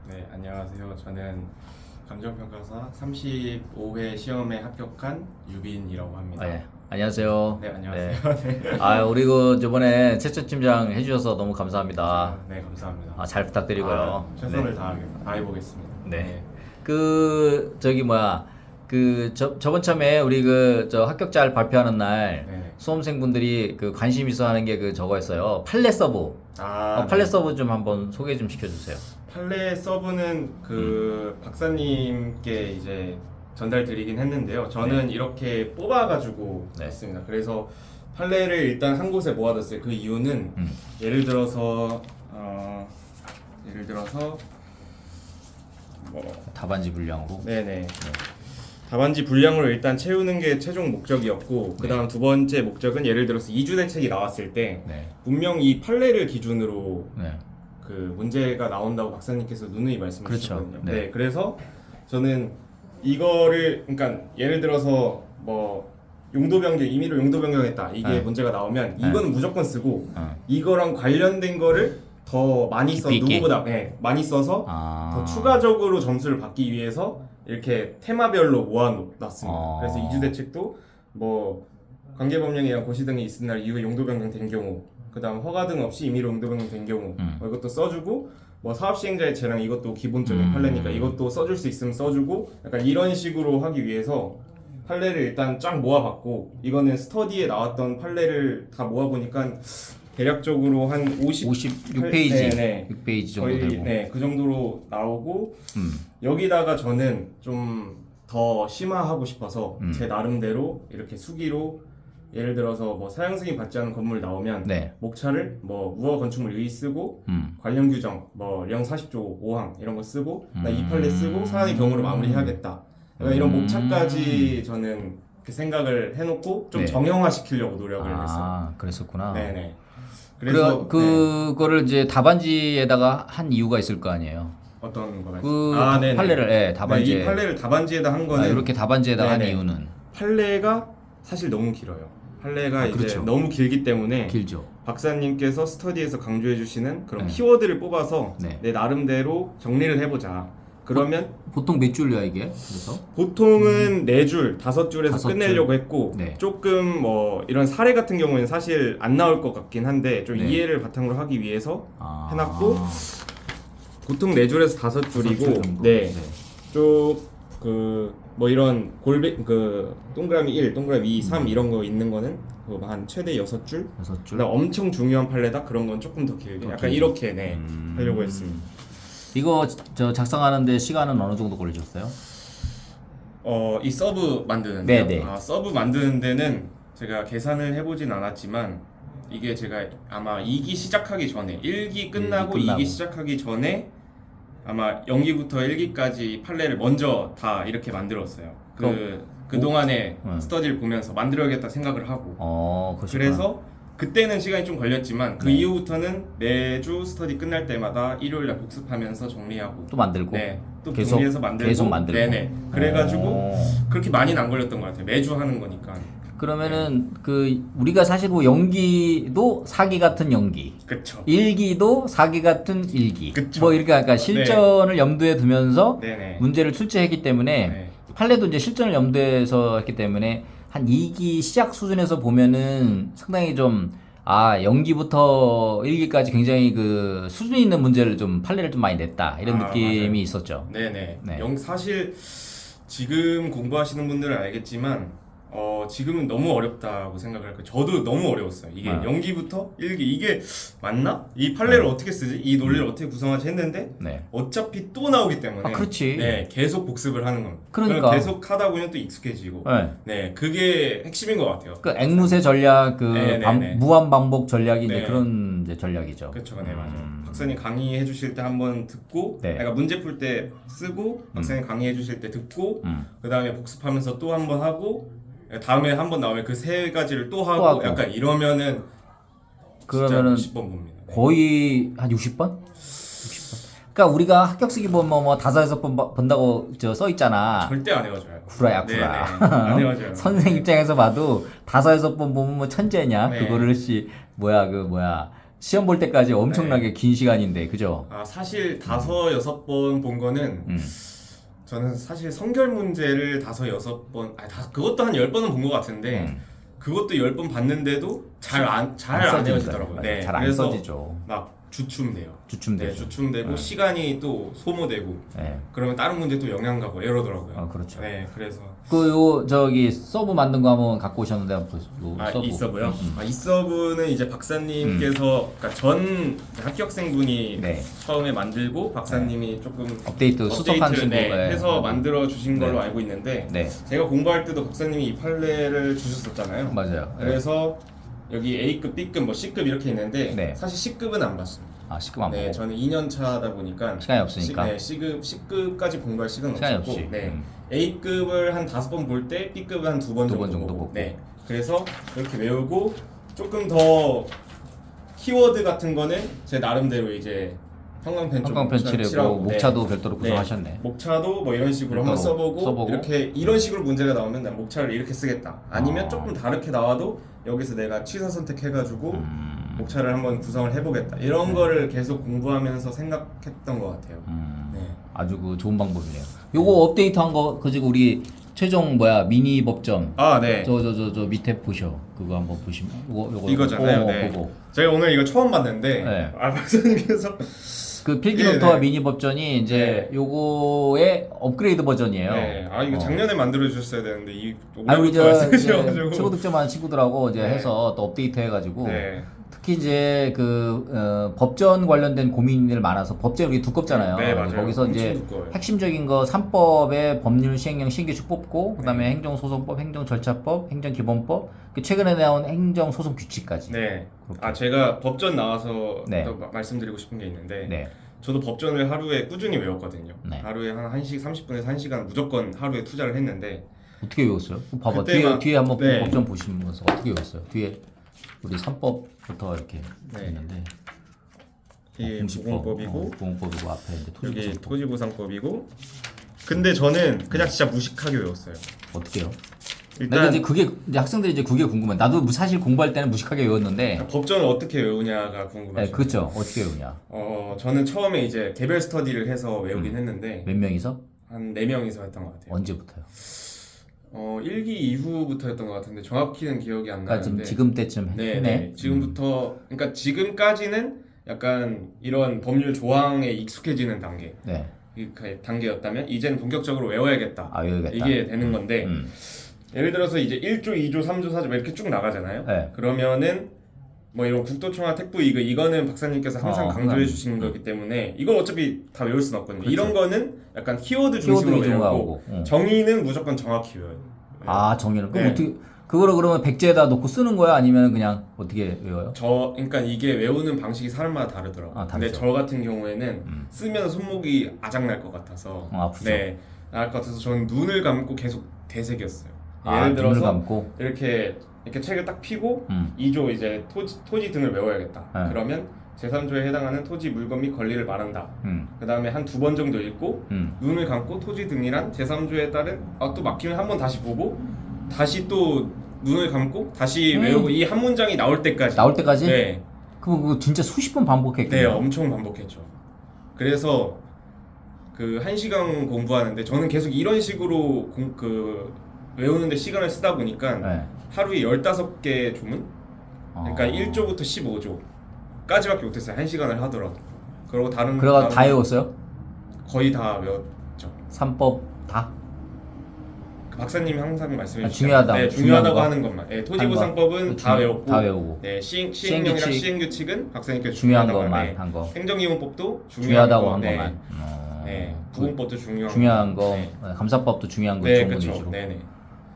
네, 안녕하세요. 저는 감정평가사 35회 시험에 합격한 유빈이라고 합니다. 예. 안녕하세요. 네, 안녕하세요. 네. 우리 저번에 채점팀장 해주셔서 너무 감사합니다. 네, 감사합니다. 잘 부탁드리고요. 최선을 네. 다해보겠습니다. 네. 저번 참에 우리 합격자를 발표하는 날 네. 수험생분들이 관심 있어 하는 게 저거였어요. 판례 서브. 판례 네. 서브 좀 한번 소개 좀 시켜주세요. 판례 서브는 박사님께 이제 전달 드리긴 했는데요. 저는 이렇게 뽑아가지고 네. 했습니다. 그래서 판례를 일단 한 곳에 모아뒀어요. 그 이유는 예를 들어서 답안지 분량으로. 네네. 답안지 분량으로 일단 채우는 게 최종 목적이었고, 그 다음 두 번째 목적은 예를 들어서 이주 대책이 나왔을 때 네. 분명 이 판례를 기준으로 네. 그 문제가 나온다고 박사님께서 누누이 말씀해 그렇죠. 주셨거든요. 네. 네, 그래서 저는 이거를 그러니까 예를 들어서 뭐 용도 변경, 임의로 용도 변경했다 이게 네. 문제가 나오면 네. 이거는 무조건 쓰고 어. 이거랑 관련된 거를 더 많이 써 깊이 있게? 누구보다 많이 써서 더 추가적으로 점수를 받기 위해서 이렇게 테마별로 모아놨습니다. 그래서 이주 대책도 뭐 관계법령이랑 고시 등이 있은 날 이후 용도 변경된 경우, 그다음 허가 등 없이 임의로 용도 변경된 경우 이것도 써주고, 뭐 사업 시행자의 재량 이것도 기본적인 판례니까 이것도 써줄 수 있으면 써주고, 약간 이런 식으로 하기 위해서 판례를 일단 쫙 모아봤고, 이거는 스터디에 나왔던 판례를 다 모아보니까 대략적으로 한 56페이지, 네네. 6페이지 정도 거의 되고. 네, 그 정도로 나오고, 여기다가 저는 좀 더 심화하고 싶어서 제 나름대로 이렇게 수기로 예를 들어서 뭐 사용 승인 받지 않은 건물 나오면 네. 목차를 뭐 우허 건축물 의 쓰고 관련 규정 뭐 령 40조 5항 이런 거 쓰고 이 판례 쓰고 사안의 경우로 마무리해야겠다. 그러니까 이런 목차까지 저는 그 생각을 해놓고 좀 네. 정형화시키려고 노력을 했어요. 그랬었구나. 네네. 그래서 그거를 이제 답안지에다가 한 이유가 있을 거 아니에요. 어떤 거가 네네. 판례를 답안지. 네, 이 판례를 답안지에다 한 거는 이렇게 답안지에다가 한 네네. 이유는 판례가 사실 너무 길어요. 판례가 이제 그렇죠. 너무 길기 때문에 길죠. 박사님께서 스터디에서 강조해 주시는 그런 네. 키워드를 뽑아서 네. 내 나름대로 정리를 해보자. 그러면 보통 몇 줄이야 이게? 그래서 보통은 4줄, 5줄에서 다섯 끝내려고 했고 네. 조금 뭐 이런 사례 같은 경우에는 사실 안 나올 것 같긴 한데 좀 네. 이해를 바탕으로 하기 위해서 해놨고, 보통 4줄에서 5줄이고 줄 정도? 네. 뭐 이런 동그라미 1, 동그라미 2, 3 이런 거 있는 거는 한 최대 6줄? 6줄. 그다음 엄청 중요한 판례다? 그런 건 조금 더 길게 약간 이렇게 하려고 했습니다. 이거 작성하는데 시간은 어느 정도 걸리셨어요? 이 서브 만드는데요. 네네. 서브 만드는 데는 제가 계산을 해보진 않았지만 이게 제가 아마 2기 시작하기 전에 1기 끝나고 2기 시작하기 전에 아마 0기부터 1기까지 판례를 먼저 다 이렇게 만들었어요. 그동안에 스터디를 보면서 만들어야겠다 생각을 하고 그래서 그때는 시간이 좀 걸렸지만 그 이후부터는 매주 스터디 끝날 때마다 일요일날 복습하면서 정리하고 또 만들고 또 계속 정리해서 만들고 계속 만들고. 네네. 그래가지고 그렇게 많이는 안 걸렸던 것 같아요. 매주 하는 거니까. 그러면은 우리가 사실 연기도 사기 같은 연기, 그쵸. 일기도 사기 같은 일기, 그쵸. 뭐 이렇게 약간 실전을 염두에 두면서 네네. 문제를 출제했기 때문에 네. 판례도 이제 실전을 염두에서 했기 때문에 한 2기 시작 수준에서 보면은 상당히 좀 연기부터 1기까지 굉장히 수준 있는 문제를 좀 판례를 좀 많이 냈다 이런 느낌이 맞아요. 있었죠. 네네. 네. 사실 지금 공부하시는 분들은 알겠지만 지금은 너무 어렵다고 생각을 할거예요. 저도 너무 어려웠어요. 이게 0기부터 1기 이게 맞나? 이 판례를 어떻게 쓰지? 이 논리를 어떻게 구성하지 했는데 네. 어차피 또 나오기 때문에 그렇지. 네, 계속 복습을 하는 겁니다. 그러니까. 계속 하다 보면 또 익숙해지고 네. 네, 그게 핵심인 것 같아요. 앵무새 전략, 네네네. 무한 반복 전략이 이제 네. 그런 이제 전략이죠. 그렇죠, 네 맞아요. 박사님 강의해 주실 때 한번 듣고, 네. 그러니까 문제 풀 때 쓰고, 박사님 강의해 주실 때 듣고, 그 다음에 복습하면서 또 한번 하고, 다음에 한번 나오면 그 3가지를 또 하고, 약간 이러면은 그러면은 진짜 60번 봅니다. 네. 거의 한 60번? 60번. 그러니까 우리가 합격수기 보면 뭐 5-6번 본다고 써 있잖아. 절대 안 해가져요. 구라야 네네. 구라. 안 해가져요. 선생 입장에서 봐도 5-6번 보면 뭐 천재냐? 네. 그거를 시험 볼 때까지 엄청나게 긴 시간인데 그죠? 아 사실 5-6번 본 거는 저는 사실 성결 문제를 5-6번, 그것도 한 10번은 본 것 같은데 그것도 10번 봤는데도 잘 안 외워지더라고요. 네, 잘 안 그래서 써지죠. 막 주춤돼요. 주춤되죠. 네, 주춤되고 시간이 또 소모되고 네. 그러면 다른 문제 또 영향 가고 이러더라고요. 그렇죠. 네, 그래서 저기 서브 만든 거 한번 갖고 오셨는데 한번 보시고. 이 서브요? 이 서브는 이제 박사님께서 그러니까 전 합격생분이 네. 처음에 만들고 박사님이 조금 업데이트 수석하신 거 해서 만들어 주신 걸로 알고 있는데 네. 제가 공부할 때도 박사님이 이 판례를 주셨었잖아요. 맞아요. 그래서 여기 A급, B급, 뭐 C급 이렇게 있는데 네. 사실 C급은 안 봤습니다. C급 안 네, 보고. 저는 2년 차다 보니까 시간이 없으니까. C급까지 공부할 시간은 시간이 없었고, 없이. 네, A급을 한 5번 볼 때 B급을 한 2번 정도 보고. 네, 그래서 이렇게 외우고 조금 더 키워드 같은 거는 제 나름대로 이제 형광펜 칠하고 목차도 별도로 구성하셨네. 목차도 뭐 이런 식으로 한번 써보고 이렇게 이런 식으로 문제가 나오면 난 목차를 이렇게 쓰겠다. 아니면 조금 다르게 나와도 여기서 내가 취사 선택해가지고 목차를 한번 구성을 해보겠다. 이런 거를 계속 공부하면서 생각했던 것 같아요. 네. 아주 좋은 방법이네요. 요거 업데이트한 거 그지고 우리 최종 미니 법점. 네. 저 밑에 보셔. 그거 한번 보시면 요거 이거잖아요. 네. 그거. 제가 오늘 이거 처음 봤는데 네. 박사님께서 그 필기노트와 미니 법전이 이제 요거의 업그레이드 버전이에요. 네. 이거 작년에 만들어 주셨어야 되는데 우리 이제 말씀하셔가지고 최고 득점하는 친구들하고 이제 해서 또 업데이트 해가지고 특히 이제 법전 관련된 고민들 많아서 법제는 이게 두껍잖아요. 네, 맞아요. 거기서 이제 두꺼워요. 핵심적인 거 3법의 법률 시행령 신규칙 뽑고 그다음에 행정소송법, 행정절차법, 행정기본법, 최근에 나온 행정소송규칙까지. 네. 제가 법전 나와서 네. 또 말씀드리고 싶은 게 있는데 네. 저도 법전을 하루에 꾸준히 외웠거든요. 네. 하루에 한 30분에서 1시간 무조건 하루에 투자를 했는데 어떻게 외웠어요? 봐봐 그때 뒤에 한번 네. 법전 보시면서 어떻게 외웠어요? 뒤에 우리 3법부터 이렇게 있는데 이게 보건법이고 보건법이고 앞에 이제 여기 토지보상법. 토지보상법이고 근데 저는 그냥 진짜 무식하게 외웠어요. 어떻게요? 일단 내가 이제 그게 이제 학생들이 이제 그게 궁금해. 나도 사실 공부할 때는 무식하게 외웠는데. 법전을 어떻게 외우냐가 궁금하죠. 네, 그렇죠. 어떻게 외우냐? 저는 처음에 이제 개별 스터디를 해서 외우긴 했는데 몇 명이서? 한 4명이서 했던 것 같아요. 언제부터요? 1기 이후부터였던 것 같은데 정확히는 기억이 안 그러니까 나는데 지금 때쯤 했네. 네. 지금부터 그러니까 지금까지는 약간 이런 법률 조항에 익숙해지는 단계. 네. 그 단계였다면 이제는 본격적으로 외워야겠다. 외워야겠다. 이게 되는 건데 예를 들어서 이제 1조, 2조, 3조, 4조 이렇게 쭉 나가잖아요. 네. 그러면은 뭐 이런 국토총화 택부 이거는 박사님께서 항상 강조해 주신 거기 때문에 이건 어차피 다 외울 수는 없거든요. 그렇죠. 이런 거는 약간 키워드 중심으로 외우고 정의는 무조건 정확히 외워요. 정의는 그럼 네. 어떻게 그거를 그러면 백지에다 놓고 쓰는 거야 아니면 그냥 어떻게 외워요? 그러니까 이게 외우는 방식이 사람마다 다르더라고요. 근데 다르죠. 저 같은 경우에는 쓰면 손목이 아작날 것 같아서 아프죠. 네, 나을 것 같아서 저는 눈을 감고 계속 대색이었어요. 예를 눈을 들어서 감고 이렇게 책을 딱 펴고 2조 이제 토지 등을 외워야겠다. 네. 그러면 제3조에 해당하는 토지 물건 및 권리를 말한다. 그 다음에 한 2번 정도 읽고 눈을 감고 토지 등이란 제3조에 따른 또 막히면 한 번 다시 보고 다시 또 눈을 감고 다시 외우고 이 한 문장이 나올 때까지 네. 그럼 그거 진짜 수십 번 반복했겠네요. 네, 엄청 반복했죠. 그래서 그 1시간 공부하는데 저는 계속 이런 식으로 외우는데 시간을 쓰다 보니까 네. 하루에 15개 조문? 그러니까 1조부터 15조까지밖에 못했어요. 1시간을 하더라도. 그리고 그래가 다 외웠어요? 거의 다 외웠죠. 3법 다? 박사님이 항상 말씀해 주시죠. 중요하다고. 네, 중요하다고 하는 것만. 네, 토지보상법은 다 외우고. 네, 시행령이랑 시행규칙은 박사님께서 중요한 중요하다고 것만 네. 한 거. 행정기본법도 중요하다고 한 네. 것만. 네, 부공법도 중요한 거. 네. 감사법도 중요한 거. 네, 좋은 그렇죠. 위주로. 네네.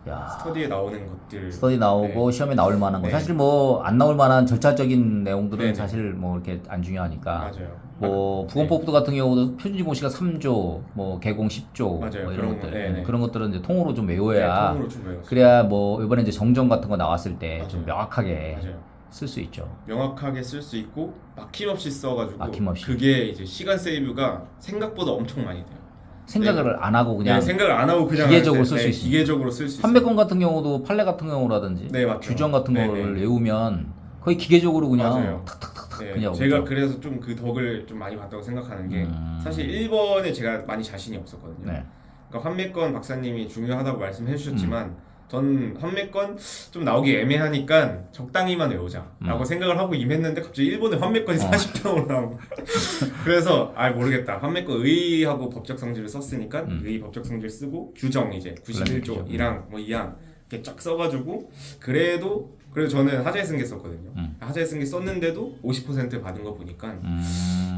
야. 스터디에 나오는 것들. 스터디 나오고 시험에 나올 만한 거. 네. 사실 뭐 안 나올 만한 절차적인 내용들은 네네. 사실 뭐 이렇게 안 중요하니까. 맞아요. 뭐 부공법도 같은 경우도 표준지 공시가 3조, 뭐 개공 10조, 맞아요. 뭐 그런 이런 거, 것들. 네네. 그런 것들은 이제 통으로 좀 외워야. 네, 통으로 좀 외웠어요. 그래야 뭐 이번에 이제 정정 같은 거 나왔을 때 좀 맞아요. 명확하게 맞아요. 쓸 수 있죠. 명확하게 쓸 수 있고 막힘없이 써가지고 막힘없이. 그게 이제 시간 세이브가 생각보다 엄청 많이 돼요. 생각을 안 하고 그냥 생각을 안 하고 그냥 기계적으로 쓸 수 있어요. 기계적으로 쓸 수 있어요. 판매권 같은 경우도 판례 같은 경우라든지 네, 맞죠. 규정 같은 네네. 거를 외우면 거의 기계적으로 그냥 맞아요. 탁탁탁탁 네, 그냥 제가 오죠. 그래서 좀 그 덕을 좀 많이 봤다고 생각하는 게 사실 음. 1번에 제가 많이 자신이 없었거든요. 네. 그러니까 환매권 박사님이 중요하다고 말씀해 주셨지만 음. 전 환매권 좀 나오기 애매하니까 적당히만 외우자라고 생각을 하고 임했는데 갑자기 1번에 환매권이 40점으로 나오고 그래서 모르겠다. 환매권 의의하고 법적 성질을 썼으니까 의의 법적 성질 쓰고 규정 이제 91조 1항 뭐 2항 이렇게 쫙 써가지고 그래도 저는 하자에 쓴 게 썼거든요. 하자에 쓴 게 썼는데도 50% 받은 거 보니까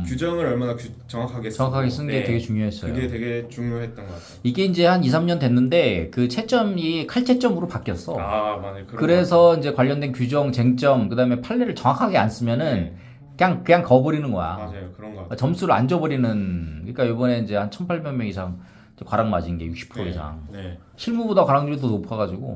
규정을 얼마나 정확하게 쓰고 정확하게 쓴 게 네, 되게 중요했어요. 그게 되게 중요했던 것 같아요. 이게 이제 한 2, 3년 됐는데 그 채점이 칼채점으로 바뀌었어. 맞아요. 그런 그래서 이제 관련된 규정, 쟁점, 그다음에 판례를 정확하게 안 쓰면은 그냥 거버리는 거야. 맞아요. 그런 것 같아요. 점수를 안 줘버리는. 그러니까 이번에 이제 한 1,800명 이상 과락 맞은 게 60% 네. 이상. 네. 실무보다 과락률이 더 높아가지고.